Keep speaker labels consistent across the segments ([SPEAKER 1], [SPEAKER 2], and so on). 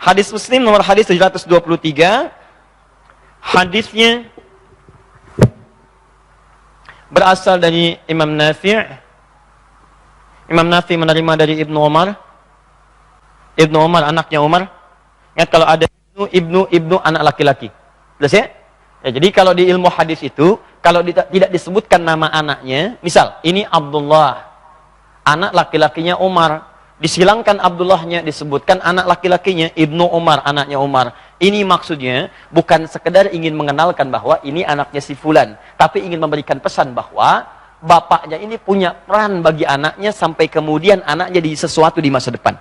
[SPEAKER 1] Hadis Muslim nomor hadis 723. Hadisnya berasal dari Imam Nafi'. Imam Nafi' menerima dari Ibnu Umar. Ibnu Umar anaknya Umar. Ingat kalau ada ibnu anak laki-laki. Jelas ya? Ya, jadi kalau di ilmu hadis itu, kalau tidak disebutkan nama anaknya, misal ini Abdullah, anak laki-lakinya Umar, disilangkan Abdullahnya, disebutkan anak laki-lakinya Ibnu Umar, anaknya Umar. Ini maksudnya bukan sekedar ingin mengenalkan bahwa ini anaknya si fulan, tapi ingin memberikan pesan bahwa bapaknya ini punya peran bagi anaknya sampai kemudian anaknya jadi sesuatu di masa depan.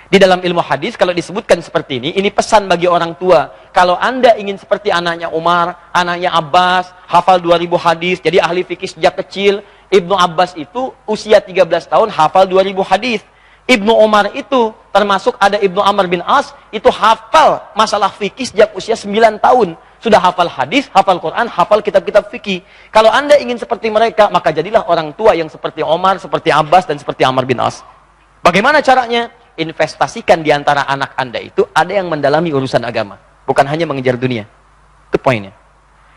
[SPEAKER 1] Di dalam ilmu hadis kalau disebutkan seperti ini pesan bagi orang tua. Kalau Anda ingin seperti anaknya Umar, anaknya Abbas, hafal 2000 hadis, jadi ahli fikih sejak kecil. Ibnu Abbas itu usia 13 tahun hafal 2000 hadis. Ibnu Umar itu termasuk ada Ibnu Amr bin As, itu hafal masalah fikih sejak usia 9 tahun. Sudah hafal hadis, hafal Quran, hafal kitab-kitab fikih. Kalau Anda ingin seperti mereka, maka jadilah orang tua yang seperti Umar, seperti Abbas, dan seperti Amr bin As. Bagaimana caranya? Investasikan di antara anak Anda itu ada yang mendalami urusan agama, bukan hanya mengejar dunia. Itu poinnya.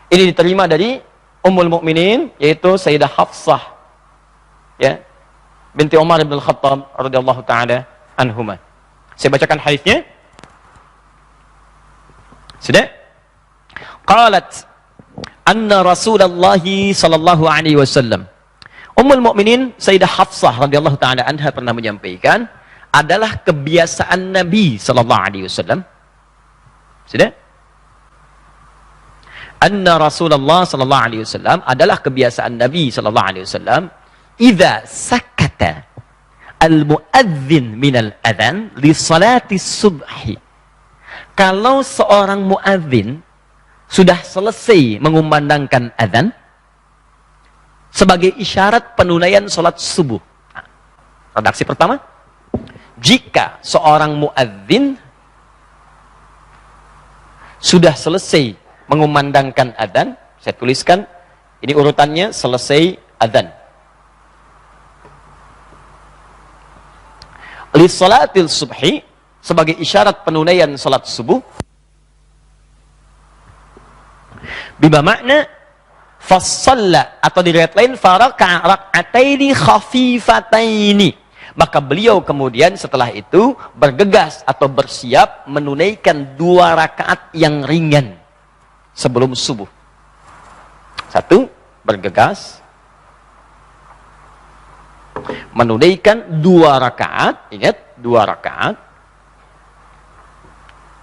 [SPEAKER 1] Ini diterima dari Ummul Mukminin, yaitu Sayyidah Hafsah, ya, binti Umar bin Khattab radhiyallahu taala anhuma. Saya bacakan hadisnya. Sudah? Qalat anna Rasulullah sallallahu alaihi wasallam. Ummul Mukminin Sayyidah Hafsah radhiyallahu taala anha pernah menyampaikan, adalah kebiasaan Nabi sallallahu alaihi wasallam. Sudah? Anna Rasulullah sallallahu alaihi wasallam adalah kebiasaan Nabi sallallahu alaihi wasallam, idza sakata al-muadzin min al-adhan li salati subhi. Kalau seorang muadzin sudah selesai mengumandangkan adzan sebagai isyarat penunaian salat subuh. Redaksi pertama, jika seorang muadzin sudah selesai mengumandangkan adzan, saya tuliskan ini urutannya selesai adzan. Li salatil subhi, sebagai isyarat penunaian salat subuh. Bima makna fassalla, atau di riwayat lain faraka rak'ataini khafifataini. Maka beliau kemudian setelah itu bergegas atau bersiap menunaikan 2 rakaat yang ringan sebelum subuh. 1, bergegas menunaikan 2 rakaat, ingat 2 rakaat,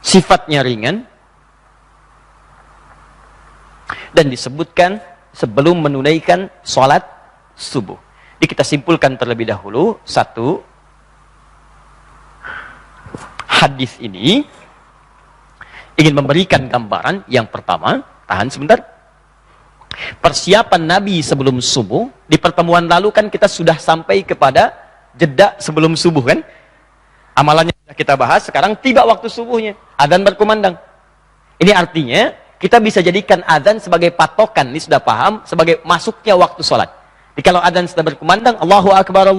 [SPEAKER 1] sifatnya ringan, dan disebutkan sebelum menunaikan sholat subuh. Jadi kita simpulkan terlebih dahulu, 1, hadis ini ingin memberikan gambaran yang pertama. Tahan sebentar. Persiapan Nabi sebelum subuh. Di pertemuan lalu kan kita sudah sampai kepada jeda sebelum subuh kan. Amalannya sudah kita bahas, sekarang tiba waktu subuhnya, adzan berkumandang. Ini artinya kita bisa jadikan adzan sebagai patokan, ini sudah paham, sebagai masuknya waktu sholat. Jadi kalau adzan sudah berkumandang, Allahu Akbar,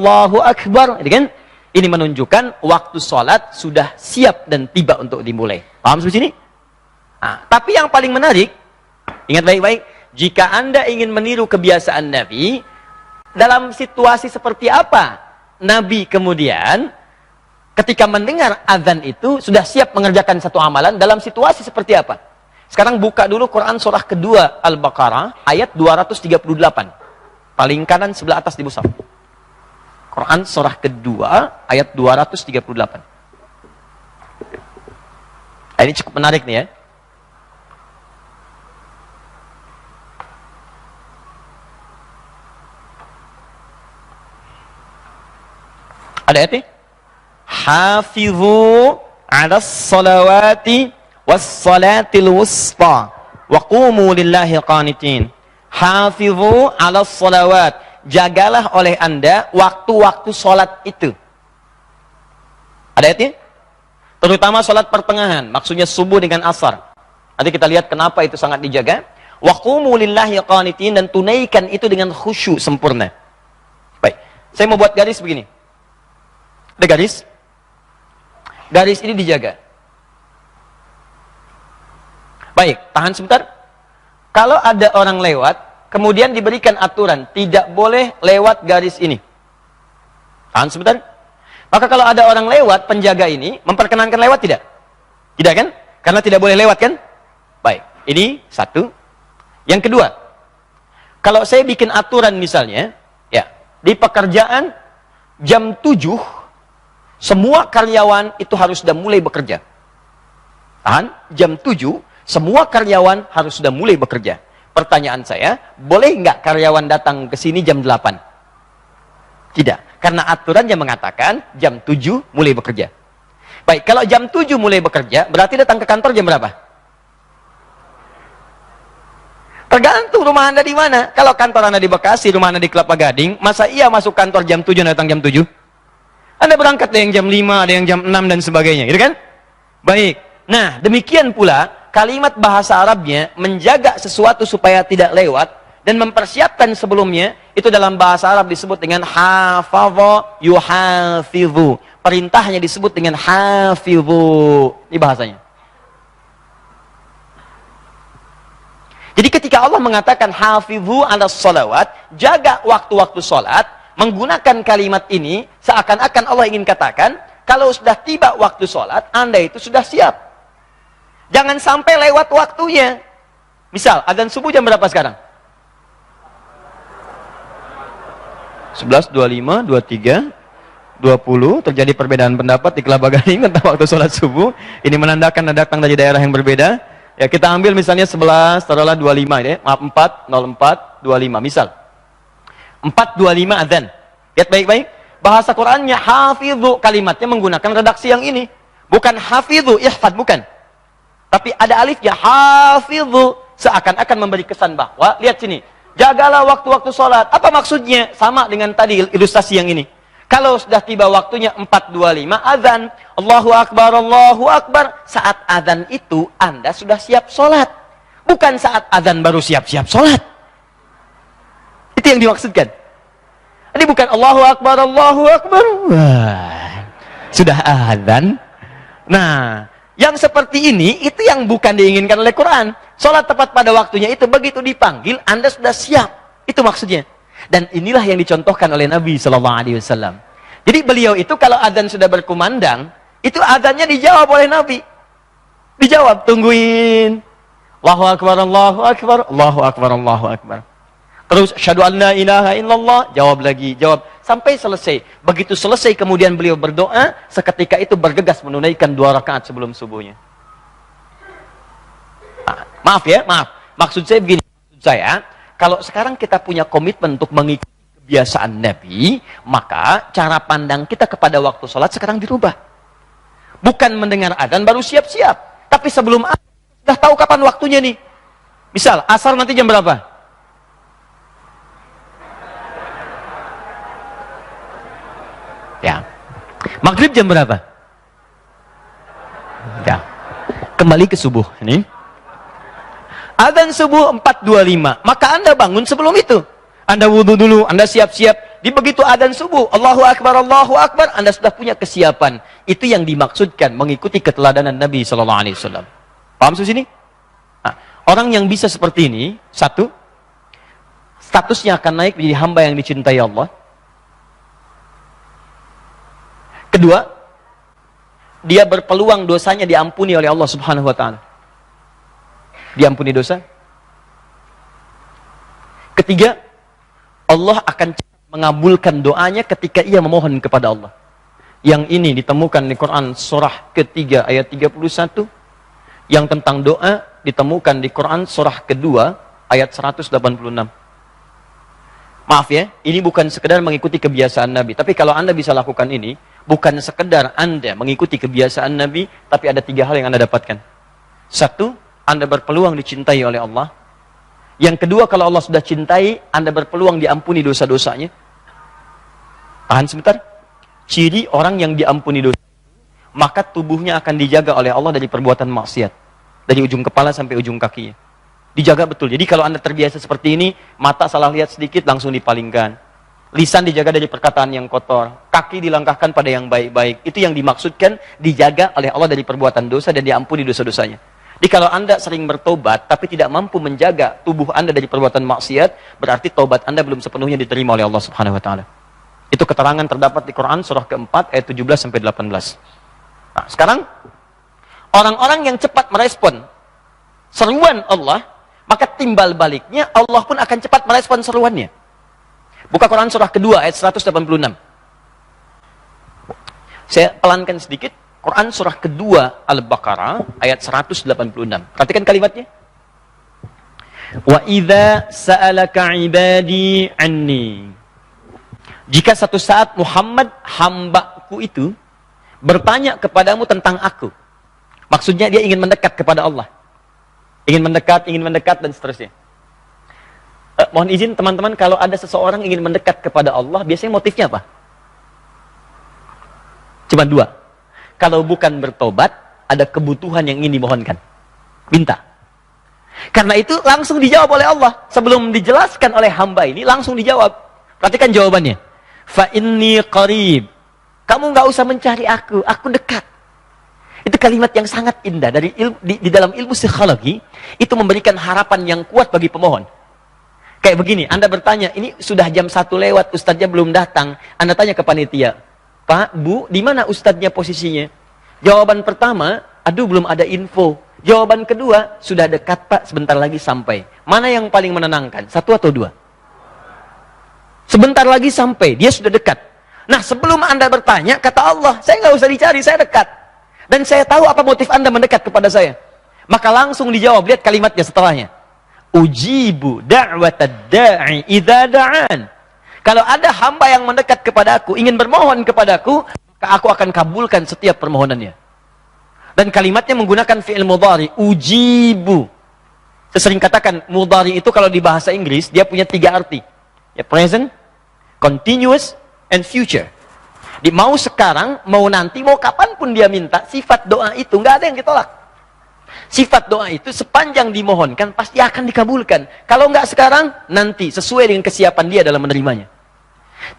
[SPEAKER 1] kan? Ini menunjukkan waktu sholat sudah siap dan tiba untuk dimulai. Paham sampai sini? Nah, tapi yang paling menarik, ingat baik-baik, jika Anda ingin meniru kebiasaan Nabi, dalam situasi seperti apa Nabi kemudian ketika mendengar adzan itu sudah siap mengerjakan satu amalan, dalam situasi seperti apa? Sekarang buka dulu Quran surah kedua Al-Baqarah ayat 238. Paling kanan sebelah atas di mushaf. Quran surah kedua ayat 238. Ini cukup menarik nih ya. Ada ayatnya? Hafizu 'alas salawati was salatil wusta wa qumu lillahi qanitin. Hafizu 'alas salawat, jagalah oleh Anda waktu-waktu salat itu. Ada ayatnya? Terutama salat pertengahan, maksudnya subuh dengan asar. Nanti kita lihat kenapa itu sangat dijaga. Wa qumu lillahi qanitin, dan tunaikan itu dengan khusyuk sempurna. Baik, saya mau buat garis begini. Ada garis? Garis ini dijaga. Baik, tahan sebentar. Kalau ada orang lewat, kemudian diberikan aturan, tidak boleh lewat garis ini. Tahan sebentar. Maka kalau ada orang lewat, penjaga ini memperkenankan lewat tidak? Tidak kan? Karena tidak boleh lewat kan? Baik, ini satu. Yang kedua, kalau saya bikin aturan misalnya, ya, di pekerjaan jam 7, semua karyawan itu harus sudah mulai bekerja. Tahan, jam 7, semua karyawan harus sudah mulai bekerja. Pertanyaan saya, boleh nggak karyawan datang ke sini jam 8? Tidak, karena aturannya mengatakan jam 7 mulai bekerja. Baik, kalau jam 7 mulai bekerja, berarti datang ke kantor jam berapa? Tergantung rumah Anda di mana. Kalau kantor Anda di Bekasi, rumah Anda di Kelapa Gading, masa iya masuk kantor jam 7 datang jam 7? Anda berangkat ada yang jam 5, ada yang jam 6 dan sebagainya, gitu kan? Baik. Nah, demikian pula kalimat bahasa Arabnya menjaga sesuatu supaya tidak lewat dan mempersiapkan sebelumnya, itu dalam bahasa Arab disebut dengan hafadha yuhafidhu. Perintahnya disebut dengan hafidhu. Ini bahasanya. Jadi ketika Allah mengatakan hafidhu 'alas shalawat, jaga waktu-waktu salat, menggunakan kalimat ini seakan-akan Allah ingin katakan, kalau sudah tiba waktu salat, Anda itu sudah siap. Jangan sampai lewat waktunya. Misal, adzan subuh jam berapa sekarang? 11, 25, 23, 20. Terjadi perbedaan pendapat di Kelapa Gading tentang waktu sholat subuh. Ini menandakan Anda datang dari daerah yang berbeda. Ya, kita ambil misalnya 11, taruhlah 25 ini. Maaf, 4, 04, 25. Misal. 4.25 adzan. Lihat baik-baik. Bahasa Qur'annya hafidhu, kalimatnya menggunakan redaksi yang ini. Bukan hafidhu, ihfad, bukan. Tapi ada alifnya, hafidhu. Seakan-akan memberi kesan bahwa, lihat sini, jagalah waktu-waktu sholat. Apa maksudnya? Sama dengan tadi ilustrasi yang ini. Kalau sudah tiba waktunya 4.25 azan, Allahu Akbar, Allahu Akbar. Saat azan itu, Anda sudah siap sholat. Bukan saat azan baru siap-siap sholat. Itu yang dimaksudkan. Ini bukan Allahu Akbar, Allahu Akbar. Wah, sudah azan. Nah, yang seperti ini, itu yang bukan diinginkan oleh Quran. Sholat tepat pada waktunya itu, begitu dipanggil, Anda sudah siap. Itu maksudnya. Dan inilah yang dicontohkan oleh Nabi SAW. Jadi beliau itu kalau adzan sudah berkumandang, itu adzannya dijawab oleh Nabi. Dijawab, tungguin. Allahu Akbar, Allahu Akbar, Allahu Akbar, Allahu Akbar. Terus, asyhadu an la ilaha illallah, jawab lagi, jawab. Sampai selesai. Begitu selesai kemudian beliau berdoa, seketika itu bergegas menunaikan 2 rakaat sebelum subuhnya. Nah, maaf ya, maaf. Maksud saya begini, maksud saya, kalau sekarang kita punya komitmen untuk mengikuti kebiasaan Nabi, maka cara pandang kita kepada waktu sholat sekarang dirubah. Bukan mendengar adzan baru siap-siap. Tapi sebelum adzan, sudah tahu kapan waktunya nih. Misal, asar nanti jam berapa? Ya. Maghrib jam berapa? Ya. Kembali ke subuh ini. Adzan subuh 4.25. Maka Anda bangun sebelum itu. Anda wudhu dulu, Anda siap-siap. Di begitu adzan subuh, Allahu Akbar, Allahu Akbar, Anda sudah punya kesiapan. Itu yang dimaksudkan mengikuti keteladanan Nabi SAW. Paham di sini? Nah, orang yang bisa seperti ini, satu, statusnya akan naik menjadi hamba yang dicintai Allah. Kedua, dia berpeluang dosanya diampuni oleh Allah Subhanahu wa taala. Diampuni dosa. Ketiga, Allah akan mengabulkan doanya ketika ia memohon kepada Allah. Yang ini ditemukan di Quran surah ketiga ayat 31. Yang tentang doa ditemukan di Quran surah kedua ayat 186. Maaf ya, ini bukan sekedar mengikuti kebiasaan Nabi. Tapi kalau Anda bisa lakukan ini, bukan sekedar Anda mengikuti kebiasaan Nabi, tapi ada 3 hal yang Anda dapatkan. Satu, Anda berpeluang dicintai oleh Allah. Yang kedua, kalau Allah sudah cintai, Anda berpeluang diampuni dosa-dosanya. Tahan sebentar. Ciri orang yang diampuni dosa, maka tubuhnya akan dijaga oleh Allah dari perbuatan maksiat. Dari ujung kepala sampai ujung kakinya. Dijaga betul. Jadi kalau Anda terbiasa seperti ini, mata salah lihat sedikit langsung dipalingkan. Lisan dijaga dari perkataan yang kotor. Kaki dilangkahkan pada yang baik-baik. Itu yang dimaksudkan dijaga oleh Allah dari perbuatan dosa dan diampuni dosa-dosanya. Jadi kalau Anda sering bertobat, tapi tidak mampu menjaga tubuh Anda dari perbuatan maksiat, berarti tobat Anda belum sepenuhnya diterima oleh Allah Subhanahu Wa Taala. Itu keterangan terdapat di Quran surah keempat ayat 17-18. Nah, sekarang orang-orang yang cepat merespon seruan Allah, maka timbal baliknya Allah pun akan cepat merespon seruannya. Buka Quran surah kedua ayat 186. Saya pelankan sedikit. Quran surah kedua Al-Baqarah ayat 186. Perhatikan kalimatnya. Wa idza sa'alaka 'ibadi 'anni. Jika satu saat Muhammad hambaku itu bertanya kepadamu tentang aku. Maksudnya dia ingin mendekat kepada Allah. Ingin mendekat dan seterusnya. Mohon izin teman-teman, kalau ada seseorang ingin mendekat kepada Allah, biasanya motifnya apa? Cuma dua. Kalau bukan bertobat, ada kebutuhan yang ingin dimohonkan. Minta. Karena itu langsung dijawab oleh Allah. Sebelum dijelaskan oleh hamba ini, langsung dijawab. Perhatikan jawabannya. Fa inni qarib. Kamu nggak usah mencari aku dekat. Itu kalimat yang sangat indah. Di dalam ilmu psikologi, itu memberikan harapan yang kuat bagi pemohon. Kayak begini, Anda bertanya, ini sudah jam 1 lewat, ustadznya belum datang. Anda tanya ke panitia, Pak, Bu, di mana ustadznya posisinya? Jawaban pertama, aduh belum ada info. Jawaban kedua, sudah dekat Pak, sebentar lagi sampai. Mana yang paling menenangkan? Satu atau dua? Sebentar lagi sampai, dia sudah dekat. Nah, sebelum Anda bertanya, kata Allah, saya nggak usah dicari, saya dekat. Dan saya tahu apa motif Anda mendekat kepada saya. Maka langsung dijawab, lihat kalimatnya setelahnya. Ujibu da'watad da'i idza da'an. Kalau ada hamba yang mendekat kepadaku, ingin bermohon kepadaku, maka aku akan kabulkan setiap permohonannya. Dan kalimatnya menggunakan fi'il mudhari, ujibu. Saya sering katakan, mudhari itu kalau di bahasa Inggris, dia punya 3 arti. Ya, present, continuous, and future. Mau sekarang, mau nanti, mau kapanpun dia minta, sifat doa itu nggak ada yang ditolak. Sifat doa itu sepanjang dimohonkan pasti akan dikabulkan. Kalau nggak sekarang, nanti sesuai dengan kesiapan dia dalam menerimanya.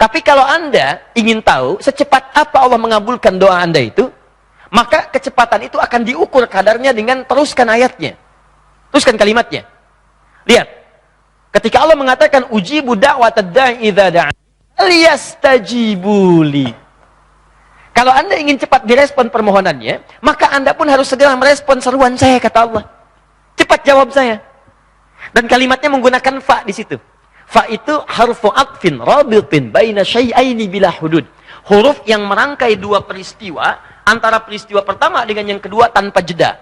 [SPEAKER 1] Tapi kalau Anda ingin tahu secepat apa Allah mengabulkan doa Anda itu, maka kecepatan itu akan diukur kadarnya dengan teruskan ayatnya. Teruskan kalimatnya. Lihat. Ketika Allah mengatakan ujibu da'watad da'i idza da'an, liyastajibuli. Kalau Anda ingin cepat direspon permohonannya, maka Anda pun harus segera merespon seruan saya, kata Allah. Cepat jawab saya. Dan kalimatnya menggunakan fa di situ. Fa itu harfu atfin rabitin baina syai'aini bila hudud. Huruf yang merangkai dua peristiwa, antara peristiwa pertama dengan yang kedua tanpa jeda.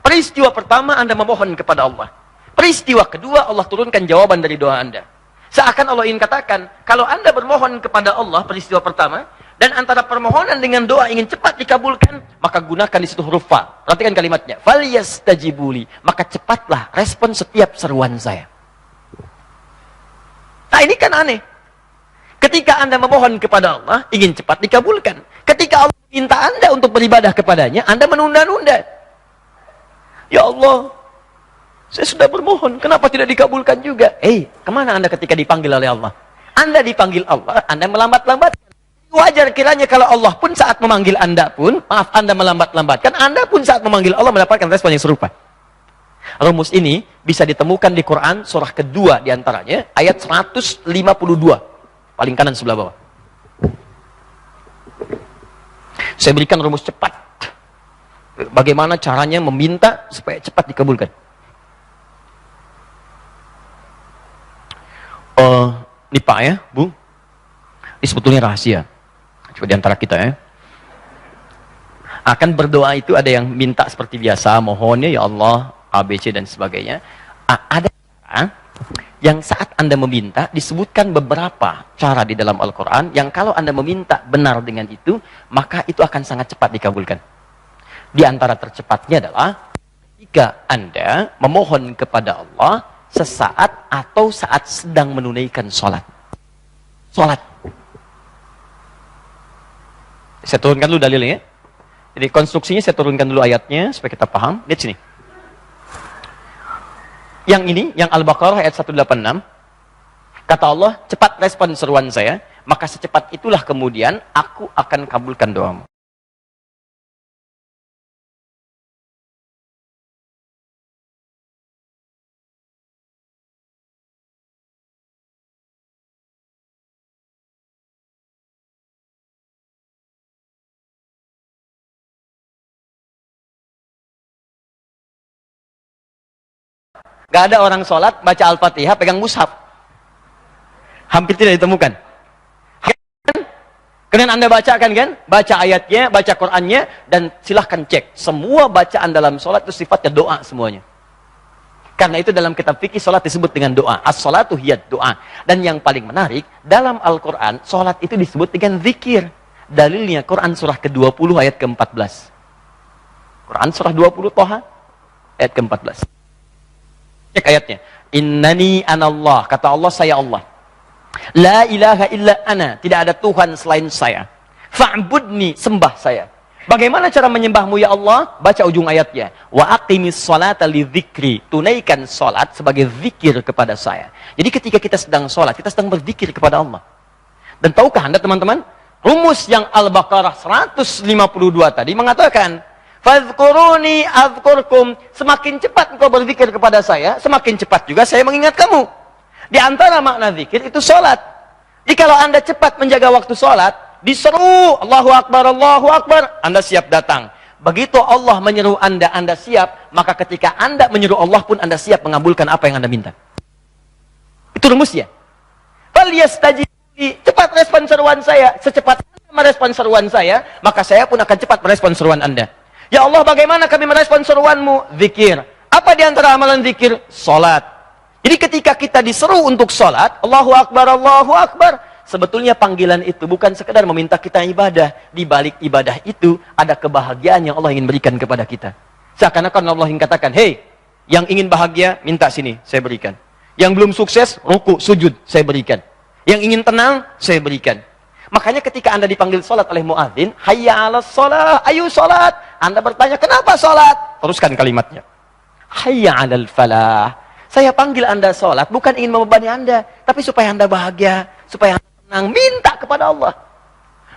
[SPEAKER 1] Peristiwa pertama Anda memohon kepada Allah. Peristiwa kedua Allah turunkan jawaban dari doa Anda. Seakan Allah ingin katakan, kalau Anda bermohon kepada Allah peristiwa pertama, dan antara permohonan dengan doa ingin cepat dikabulkan, maka gunakan di situ huruf fa. Perhatikan kalimatnya. Falyastajibuli. Maka cepatlah respon setiap seruan saya. Nah, ini kan aneh. Ketika Anda memohon kepada Allah, ingin cepat dikabulkan. Ketika Allah minta Anda untuk beribadah kepadanya, Anda menunda-nunda. Ya Allah, saya sudah bermohon, kenapa tidak dikabulkan juga? Kemana Anda ketika dipanggil oleh Allah? Anda dipanggil Allah, Anda melambat-lambat. Wajar kiranya kalau Allah pun saat memanggil Anda pun, maaf Anda melambat-lambatkan, Anda pun saat memanggil Allah mendapatkan respon yang serupa. Rumus ini bisa ditemukan di Quran surah kedua diantaranya, ayat 152. Paling kanan sebelah bawah. Saya berikan rumus cepat. Bagaimana caranya meminta supaya cepat dikabulkan. Ini Pak ya, Bu. Ini sebetulnya rahasia. Coba di antara kita ya. Akan berdoa itu ada yang minta seperti biasa, mohonnya ya Allah, ABC dan sebagainya. Ada cara yang saat Anda meminta, disebutkan beberapa cara di dalam Al-Quran, yang kalau Anda meminta benar dengan itu, maka itu akan sangat cepat dikabulkan. Di antara tercepatnya adalah, ketika Anda memohon kepada Allah, sesaat atau saat sedang menunaikan sholat. Sholat. Saya turunkan dulu dalilnya. Jadi konstruksinya saya turunkan dulu ayatnya, supaya kita paham. Lihat sini. Yang ini, yang Al-Baqarah ayat 186, kata Allah, cepat respon seruan saya, maka secepat itulah kemudian aku akan kabulkan doamu. Gak ada orang sholat, baca Al-Fatihah, pegang mushaf. Hampir tidak ditemukan. Kemudian Anda bacakan kan? Baca ayatnya, baca Qur'annya, dan silahkan cek. Semua bacaan dalam sholat itu sifatnya doa semuanya. Karena itu dalam kitab fikih sholat disebut dengan doa. As-sholatu hiyad doa. Dan yang paling menarik, dalam Al-Quran, sholat itu disebut dengan zikir. Dalilnya Quran surah ke-20 ayat ke-14. Quran surah 20 Toha ayat ke-14. Cek ayatnya. Innani anallah. Kata Allah, saya Allah. La ilaha illa ana. Tidak ada Tuhan selain saya. Fa'budni, sembah saya. Bagaimana cara menyembahmu ya Allah? Baca ujung ayatnya. Wa aqimis sholata li dzikri. Tunaikan sholat sebagai zikir kepada saya. Jadi ketika kita sedang sholat, kita sedang berzikir kepada Allah. Dan tahukah Anda teman-teman? Rumus yang Al-Baqarah 152 tadi mengatakan, fadhkuruni adzkurkum. Semakin cepat engkau berzikir kepada saya, semakin cepat juga saya mengingat kamu. Di antara makna zikir itu sholat. Jadi kalau Anda cepat menjaga waktu sholat, diseru Allahu Akbar, Anda siap datang. Begitu Allah menyeru Anda siap, maka ketika Anda menyeru Allah pun Anda siap mengabulkan apa yang Anda minta. Itu rumusnya. Falyastajibu, cepat respon seruan saya. Secepat Anda merespon seruan saya, maka saya pun akan cepat merespon seruan Anda. Ya Allah, bagaimana kami merespon seruanmu? Zikir. Apa di antara amalan zikir? Salat. Jadi ketika kita diseru untuk salat, Allahu Akbar, sebetulnya panggilan itu bukan sekedar meminta kita ibadah. Di balik ibadah itu ada kebahagiaan yang Allah ingin berikan kepada kita. Seakan-akan Allah ingin katakan, "Hei, yang ingin bahagia, minta sini, saya berikan. Yang belum sukses, ruku, sujud, saya berikan. Yang ingin tenang, saya berikan." Makanya ketika Anda dipanggil sholat oleh muadzin, hayya 'alas shalah, ayo sholat. Anda bertanya, kenapa sholat? Teruskan kalimatnya. Hayya 'alal falah. Saya panggil Anda sholat, bukan ingin membebani Anda, tapi supaya Anda bahagia, supaya Anda tenang. Minta kepada Allah.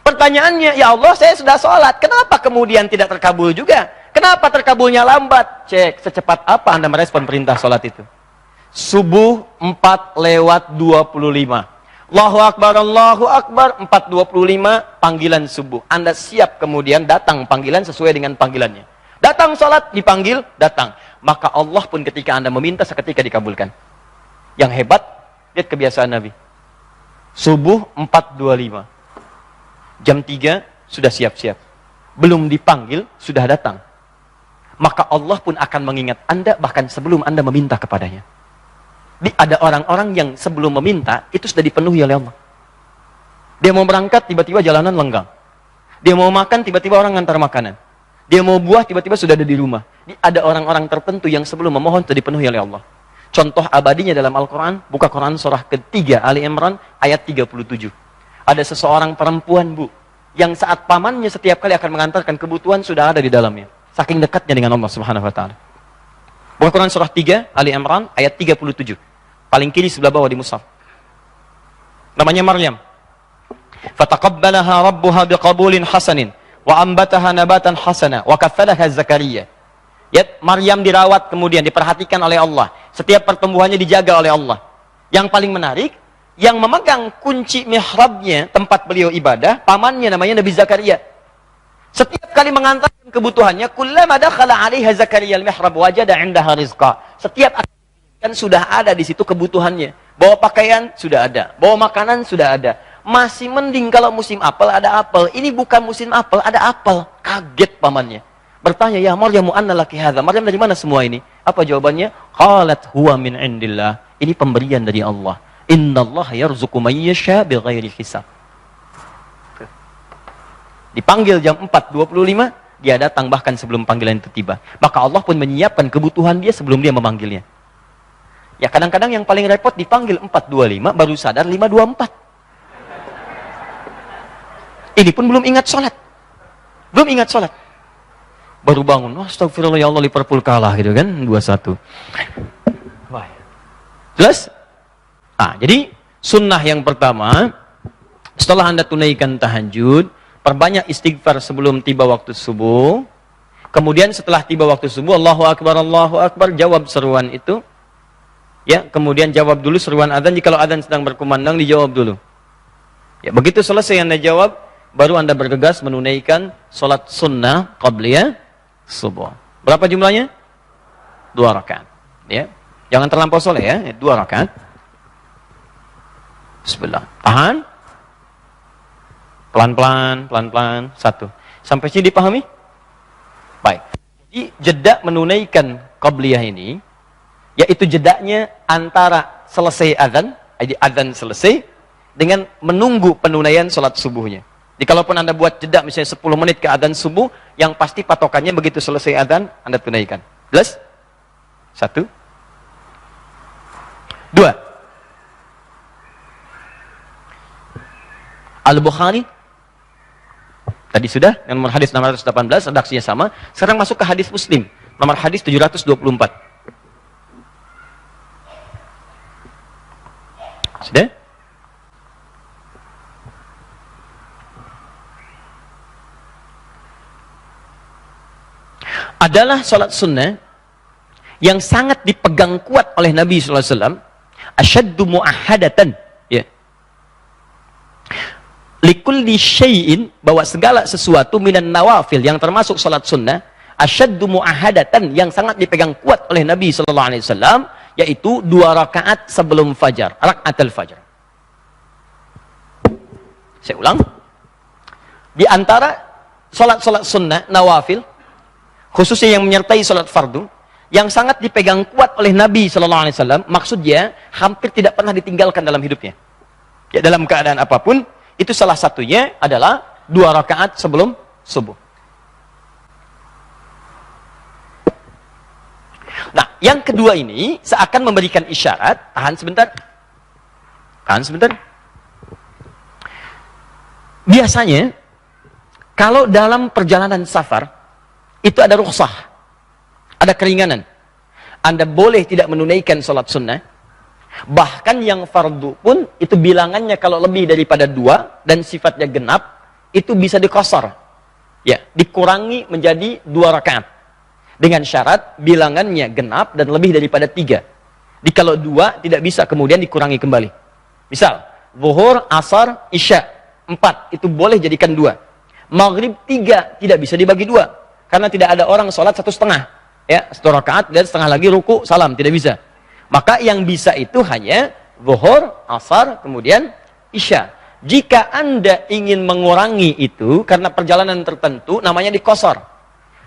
[SPEAKER 1] Pertanyaannya, ya Allah, saya sudah sholat, kenapa kemudian tidak terkabul juga? Kenapa terkabulnya lambat? Cek, secepat apa Anda merespon perintah sholat itu? Subuh 4:25. Allahu Akbar, 4:25, panggilan subuh. Anda siap kemudian datang panggilan sesuai dengan panggilannya. Datang sholat, dipanggil, datang. Maka Allah pun ketika Anda meminta, seketika dikabulkan. Yang hebat, lihat kebiasaan Nabi. Subuh 4:25. Jam 3, sudah siap-siap. Belum dipanggil, sudah datang. Maka Allah pun akan mengingat Anda, bahkan sebelum Anda meminta kepadanya. Ada orang-orang yang sebelum meminta, itu sudah dipenuhi oleh Allah. Dia mau berangkat, tiba-tiba jalanan lenggang. Dia mau makan, tiba-tiba orang ngantar makanan. Dia mau buah, tiba-tiba sudah ada di rumah. Ada orang-orang tertentu yang sebelum memohon, sudah dipenuhi oleh Allah. Contoh abadinya dalam Al-Quran, buka Quran surah ketiga, Ali Imran, ayat 37. Ada seseorang perempuan, Bu, yang saat pamannya setiap kali akan mengantarkan kebutuhan, sudah ada di dalamnya. Saking dekatnya dengan Allah Subhanahu Wa Ta'ala. Buka Quran surah 3, Ali Imran, ayat 37. Paling kiri sebelah bawah di mushaf. Namanya Maryam. Fataqabbalaha rabbuha biqabulin hasanin wa ambataha nabatan hasana wa kaffalaha Zakaria. Ya, Maryam dirawat kemudian diperhatikan oleh Allah. Setiap pertumbuhannya dijaga oleh Allah. Yang paling menarik, yang memegang kunci mihrabnya, tempat beliau ibadah, pamannya namanya Nabi Zakaria. Setiap kali mengantarkan kebutuhannya, kullama dakhala 'alaiha Zakaria al-mihrab wajada 'indaha rizqa. Setiap kan sudah ada di situ kebutuhannya. Bawa pakaian sudah ada, bawa makanan sudah ada. Masih mending kalau musim apel ada apel. Ini bukan musim apel, ada apel. Kaget pamannya. Bertanya, "Ya Maryam, anna laki hadza?" Maryam, dari mana semua ini? Apa jawabannya? Qalat huwa min indillah. Ini pemberian dari Allah. Innallaha yarzuqu man yasha bighairi hisab. Dipanggil jam 4:25, dia datang bahkan sebelum panggilan itu tiba. Maka Allah pun menyiapkan kebutuhan dia sebelum dia memanggilnya. Ya kadang-kadang yang paling repot dipanggil 4:25, baru sadar 5:24. Ini pun belum ingat sholat. Belum ingat sholat. Baru bangun, astagfirullah ya Allah, Liverpool kalah gitu kan, 2-1. Jelas? Jadi sunnah yang pertama, setelah Anda tunaikan tahajud, perbanyak istighfar sebelum tiba waktu subuh. Kemudian setelah tiba waktu subuh, Allahu Akbar, jawab seruan itu. Ya, kemudian jawab dulu seruan adzan. Jika adzan sedang berkumandang, dijawab dulu. Ya, begitu selesai Anda jawab, baru Anda bergegas menunaikan sholat sunnah qabliyah subuh. Berapa jumlahnya? 2 rakaat. Ya. Jangan terlampau soleh ya. 2 rakaat. Bismillah. Tahan. Pelan-pelan, pelan-pelan. 1. Sampai sini dipahami? Baik. Jadi jeda menunaikan qabliyah ini, yaitu jedanya antara selesai azan, jadi azan selesai, dengan menunggu penunaian sholat subuhnya. Jadi kalaupun Anda buat jeda misalnya 10 menit ke azan subuh, yang pasti patokannya begitu selesai azan, Anda tunaikan. Jelas? 1. 2. Al-Bukhari tadi sudah, nomor hadis 618, redaksinya sama. Sekarang masuk ke hadis Muslim, nomor hadis 724. Sudah? Adalah sholat sunnah yang sangat dipegang kuat oleh Nabi SAW. Asyaddu mu'ahadatan. Ya. Likulli syai'in, bahwa segala sesuatu minan nawafil yang termasuk sholat sunnah, asyaddu mu'ahadatan, yang sangat dipegang kuat oleh Nabi SAW, yaitu 2 rakaat sebelum fajar, rakaatul fajar. Saya ulang. Di antara sholat-sholat sunnah, nawafil, khususnya yang menyertai sholat fardu, yang sangat dipegang kuat oleh Nabi SAW, maksudnya hampir tidak pernah ditinggalkan dalam hidupnya. Ya, dalam keadaan apapun, itu salah satunya adalah 2 rakaat sebelum subuh. Nah, yang kedua ini seakan memberikan isyarat, tahan sebentar. Tahan sebentar. Biasanya, kalau dalam perjalanan safar, itu ada rukhsah, ada keringanan. Anda boleh tidak menunaikan sholat sunnah. Bahkan yang fardu pun, itu bilangannya kalau lebih daripada 2, dan sifatnya genap, itu bisa dikosor. Ya, dikurangi menjadi 2 rakaat. Dengan syarat, bilangannya genap dan lebih daripada 3. Jadi kalau 2, tidak bisa kemudian dikurangi kembali. Misal, zuhur, asar, isya, 4, itu boleh jadikan 2. Maghrib 3, tidak bisa dibagi 2. Karena tidak ada orang sholat 1,5. Ya, 1 rakaat dan setengah lagi ruku, salam, tidak bisa. Maka yang bisa itu hanya zuhur, asar, kemudian isya. Jika Anda ingin mengurangi itu karena perjalanan tertentu, namanya dikosor.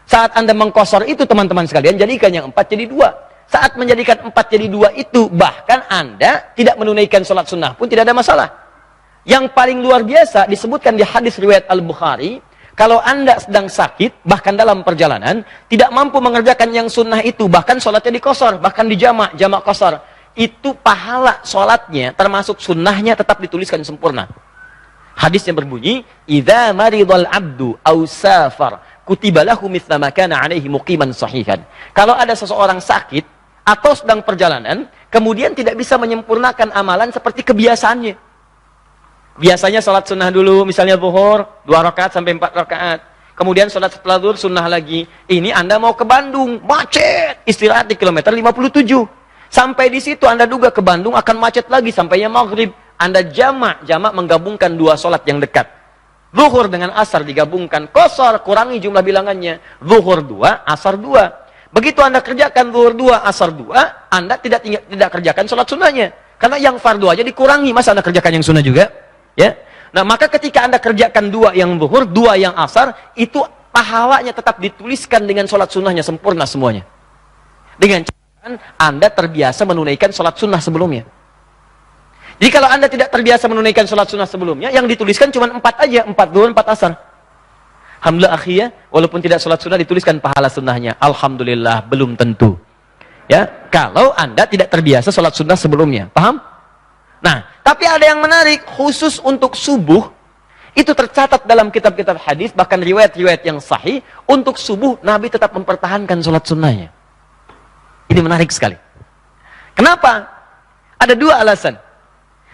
[SPEAKER 1] Saat Anda mengkosor itu, teman-teman sekalian, jadikan yang 4 jadi 2. Saat menjadikan 4 jadi 2 itu, bahkan Anda tidak menunaikan sholat sunnah pun tidak ada masalah. Yang paling luar biasa disebutkan di hadis riwayat Al-Bukhari, kalau Anda sedang sakit, bahkan dalam perjalanan, tidak mampu mengerjakan yang sunnah itu, bahkan sholatnya dikosor, bahkan dijamak, jamak kosor, itu pahala sholatnya, termasuk sunnahnya, tetap dituliskan sempurna. Hadisnya berbunyi, "Idza maridal abdu aw safar, kutiba lahu mithla ma kana 'alaihi muqiman sahihan." Kalau ada seseorang sakit atau sedang perjalanan, kemudian tidak bisa menyempurnakan amalan seperti kebiasaannya. Biasanya sholat sunnah dulu, misalnya zuhur, 2 rakaat sampai 4 rakaat. Kemudian sholat setelah zuhur, sunnah lagi. Ini Anda mau ke Bandung, macet, istirahat di kilometer 57. Sampai di situ Anda duga ke Bandung akan macet lagi, sampainya maghrib. Anda jamak menggabungkan 2 sholat yang dekat. Zuhur dengan asar digabungkan, kosor, kurangi jumlah bilangannya. Zuhur 2, asar 2. Begitu Anda kerjakan zuhur 2, asar 2, Anda tidak kerjakan sholat sunnahnya. Karena yang fardu aja dikurangi, masa Anda kerjakan yang sunnah juga? Ya, nah maka ketika Anda kerjakan 2 yang zuhur, 2 yang asar, itu pahalanya tetap dituliskan dengan sholat sunnahnya sempurna semuanya. Dengan catatan Anda terbiasa menunaikan sholat sunnah sebelumnya. Jadi kalau Anda tidak terbiasa menunaikan sholat sunnah sebelumnya, yang dituliskan cuma 4 aja, 4 zuhur, 4 asar. Alhamdulillah akhirnya, walaupun tidak sholat sunnah dituliskan pahala sunnahnya. Alhamdulillah, belum tentu. Ya, kalau Anda tidak terbiasa sholat sunnah sebelumnya, paham? Nah, tapi ada yang menarik, khusus untuk subuh, itu tercatat dalam kitab-kitab hadis, bahkan riwayat-riwayat yang sahih, untuk subuh, Nabi tetap mempertahankan sholat sunnahnya. Ini menarik sekali. Kenapa? Ada 2 alasan.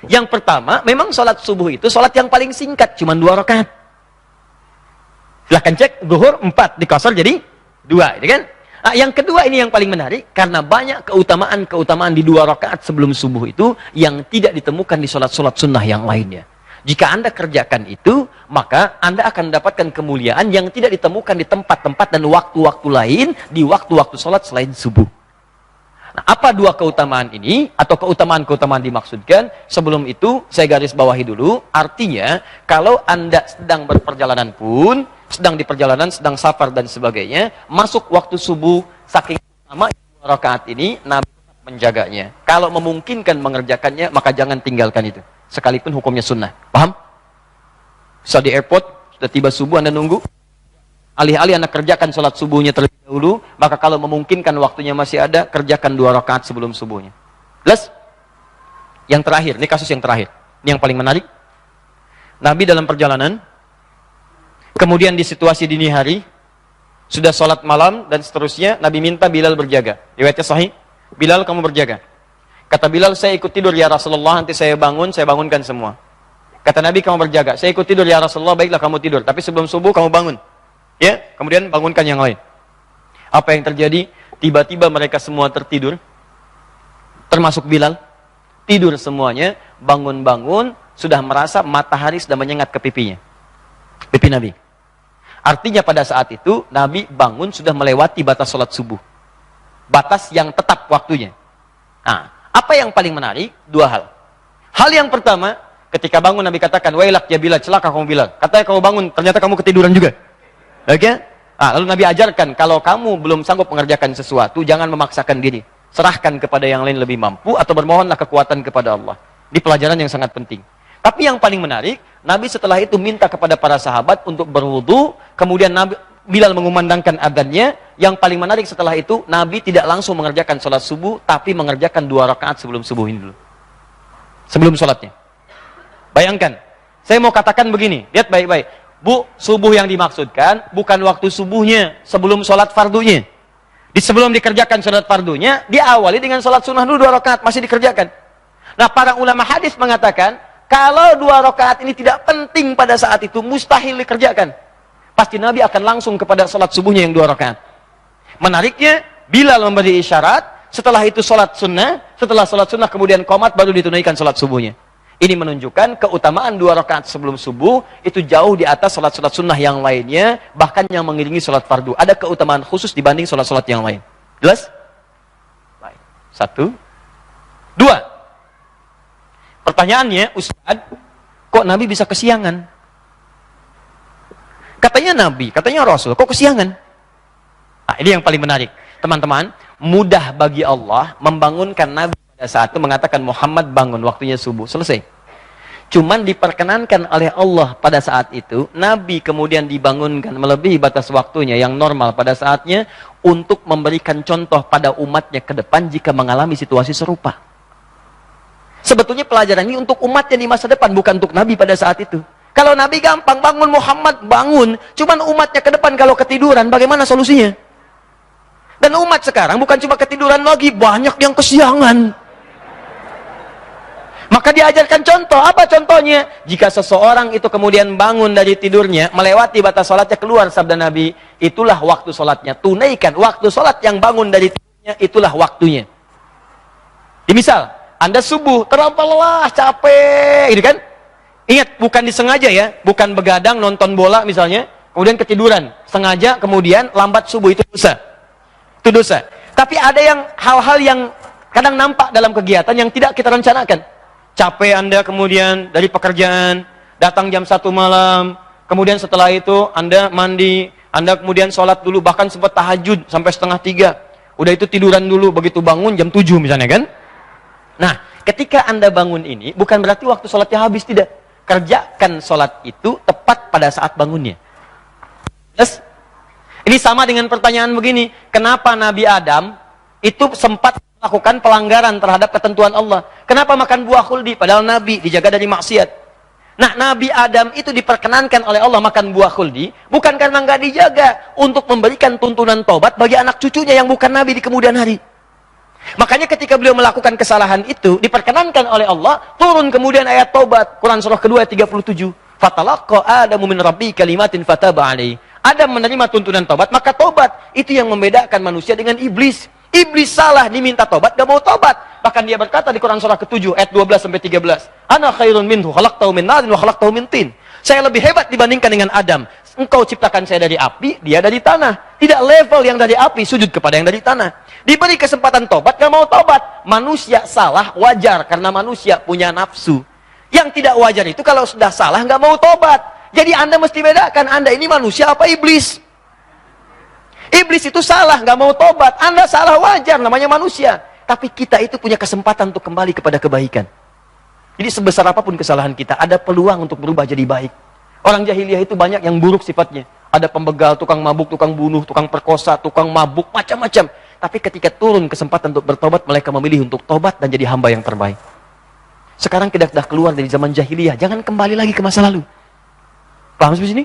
[SPEAKER 1] Yang pertama, memang sholat subuh itu sholat yang paling singkat, cuma 2 rakaat. Silahkan cek, zuhur 4, dikosor jadi 2, gitu kan? Nah, yang kedua ini yang paling menarik, karena banyak keutamaan-keutamaan di 2 rakaat sebelum subuh itu yang tidak ditemukan di sholat-sholat sunnah yang lainnya. Jika Anda kerjakan itu, maka Anda akan mendapatkan kemuliaan yang tidak ditemukan di tempat-tempat dan waktu-waktu lain, di waktu-waktu sholat selain subuh. Nah, Apa dua keutamaan ini atau keutamaan-keutamaan dimaksudkan? Sebelum itu saya garis bawahi dulu. Artinya kalau Anda sedang berperjalanan pun, sedang di perjalanan, sedang safar dan sebagainya, masuk waktu subuh, saking utama 2 rakaat ini Nabi menjaganya. Kalau memungkinkan mengerjakannya, maka jangan tinggalkan itu. Sekalipun hukumnya sunnah. Paham? Bisa di airport, sudah tiba subuh Anda nunggu. Alih-alih Anda kerjakan sholat subuhnya terlebih dahulu, maka kalau memungkinkan waktunya masih ada, kerjakan 2 rakaat sebelum subuhnya. Plus, yang terakhir, ini kasus yang terakhir. Ini yang paling menarik. Nabi dalam perjalanan, kemudian di situasi dini hari, sudah sholat malam dan seterusnya, Nabi minta Bilal berjaga. Riwayatnya sahih, Bilal kamu berjaga. Kata Bilal, saya ikut tidur ya Rasulullah, nanti saya bangunkan semua. Kata Nabi, kamu berjaga. Saya ikut tidur ya Rasulullah, baiklah kamu tidur. Tapi sebelum subuh kamu bangun. Ya, kemudian bangunkan yang lain. Apa yang terjadi? Tiba-tiba mereka semua tertidur. Termasuk Bilal. Tidur semuanya, bangun-bangun, sudah merasa matahari sudah menyengat ke pipinya. Pipi Nabi. Artinya pada saat itu, Nabi bangun sudah melewati batas sholat subuh. Batas yang tetap waktunya. Nah, apa yang paling menarik? 2 hal. Hal yang pertama, ketika bangun Nabi katakan, wailak ya Bilal, celaka kamu Bilal. Katanya kamu bangun, ternyata kamu ketiduran juga. Oke? Nah, lalu Nabi ajarkan, kalau kamu belum sanggup mengerjakan sesuatu, jangan memaksakan diri. Serahkan kepada yang lain lebih mampu, atau bermohonlah kekuatan kepada Allah. Ini pelajaran yang sangat penting. Tapi yang paling menarik, Nabi setelah itu minta kepada para sahabat untuk berwudu, kemudian Bilal mengumandangkan adzannya. Yang paling menarik setelah itu, Nabi tidak langsung mengerjakan sholat subuh, tapi mengerjakan 2 rakaat sebelum subuh ini dulu. Sebelum sholatnya. Bayangkan, saya mau katakan begini, lihat baik-baik. Bu, subuh yang dimaksudkan bukan waktu subuhnya, sebelum sholat fardunya. Sebelum dikerjakan sholat fardunya, diawali dengan sholat sunnah dulu 2 rakaat, masih dikerjakan. Nah, para ulama hadis mengatakan, kalau 2 rakaat ini tidak penting pada saat itu, mustahil dikerjakan. Pasti Nabi akan langsung kepada sholat subuhnya yang 2 rakaat. Menariknya, Bilal memberi isyarat, setelah itu sholat sunnah, setelah sholat sunnah kemudian qomat, baru ditunaikan sholat subuhnya. Ini menunjukkan keutamaan 2 rakaat sebelum subuh itu jauh di atas sholat-sholat sunnah yang lainnya, bahkan yang mengiringi sholat fardu. Ada keutamaan khusus dibanding sholat-sholat yang lain. Jelas? Baik. 1, 2. Pertanyaannya, Ustaz, kok Nabi bisa kesiangan? Katanya Nabi, katanya Rasul, kok kesiangan? Nah, ini yang paling menarik. Teman-teman, mudah bagi Allah membangunkan Nabi pada saat itu mengatakan Muhammad bangun, waktunya subuh, selesai. Cuman diperkenankan oleh Allah pada saat itu, Nabi kemudian dibangunkan melebihi batas waktunya yang normal pada saatnya untuk memberikan contoh pada umatnya ke depan jika mengalami situasi serupa. Sebetulnya pelajaran ini untuk umatnya di masa depan, bukan untuk Nabi pada saat itu. Kalau Nabi gampang bangun, Muhammad bangun, cuman umatnya ke depan kalau ketiduran, bagaimana solusinya? Dan umat sekarang bukan cuma ketiduran lagi, banyak yang kesiangan. Maka diajarkan contoh. Apa contohnya? Jika seseorang itu kemudian bangun dari tidurnya, melewati batas sholatnya, keluar sabda Nabi, itulah waktu sholatnya. Tunaikan waktu sholat yang bangun dari tidurnya, itulah waktunya. Misal, Anda subuh, terlampau lelah, capek, gitu kan? Ingat, bukan disengaja ya, bukan begadang nonton bola misalnya, kemudian ketiduran, sengaja kemudian lambat subuh, itu dosa. Itu dosa. Tapi ada yang hal-hal yang kadang nampak dalam kegiatan yang tidak kita rencanakan. Capek Anda kemudian dari pekerjaan, datang jam 1 malam, kemudian setelah itu Anda mandi, Anda kemudian sholat dulu, bahkan sempat tahajud sampai 2:30. Udah itu tiduran dulu, begitu bangun jam 7 misalnya kan. Nah, ketika Anda bangun ini, bukan berarti waktu sholatnya habis, tidak. Kerjakan sholat itu tepat pada saat bangunnya. Yes? Ini sama dengan pertanyaan begini, kenapa Nabi Adam itu sempat melakukan pelanggaran terhadap ketentuan Allah? Kenapa makan buah khuldi? Padahal Nabi dijaga dari maksiat. Nah, Nabi Adam itu diperkenankan oleh Allah makan buah khuldi, bukan karena nggak dijaga, untuk memberikan tuntunan tobat bagi anak cucunya yang bukan Nabi di kemudian hari. Makanya ketika beliau melakukan kesalahan itu, diperkenankan oleh Allah, turun kemudian ayat tobat. Quran surah kedua ayat 37. Fatalaqa Adamu min Rabbi kalimatin fataba alaihi. Adam menerima tuntunan tobat, maka tobat. Itu yang membedakan manusia dengan iblis. Iblis salah, diminta tobat, gak mau tobat. Bahkan dia berkata di Quran surah ke-7 ayat 12-13. Ana khairun minhu khalaqtahu min narin wa khalaqtahu min tin. Saya lebih hebat dibandingkan dengan Adam. Engkau ciptakan saya dari api, dia dari tanah. Tidak level yang dari api, sujud kepada yang dari tanah. Diberi kesempatan tobat, nggak mau tobat. Manusia salah, wajar. Karena manusia punya nafsu. Yang tidak wajar itu kalau sudah salah, nggak mau tobat. Jadi Anda mesti bedakan, Anda ini manusia apa iblis? Iblis itu salah, nggak mau tobat. Anda salah, wajar, namanya manusia. Tapi kita itu punya kesempatan untuk kembali kepada kebaikan. Jadi sebesar apapun kesalahan kita, ada peluang untuk berubah jadi baik. Orang jahiliyah itu banyak yang buruk sifatnya. Ada pembegal, tukang mabuk, tukang bunuh, tukang perkosa, tukang mabuk, macam-macam. Tapi ketika turun kesempatan untuk bertobat, mereka memilih untuk tobat dan jadi hamba yang terbaik. Sekarang kita sudah keluar dari zaman jahiliyah, jangan kembali lagi ke masa lalu. Paham sampai sini?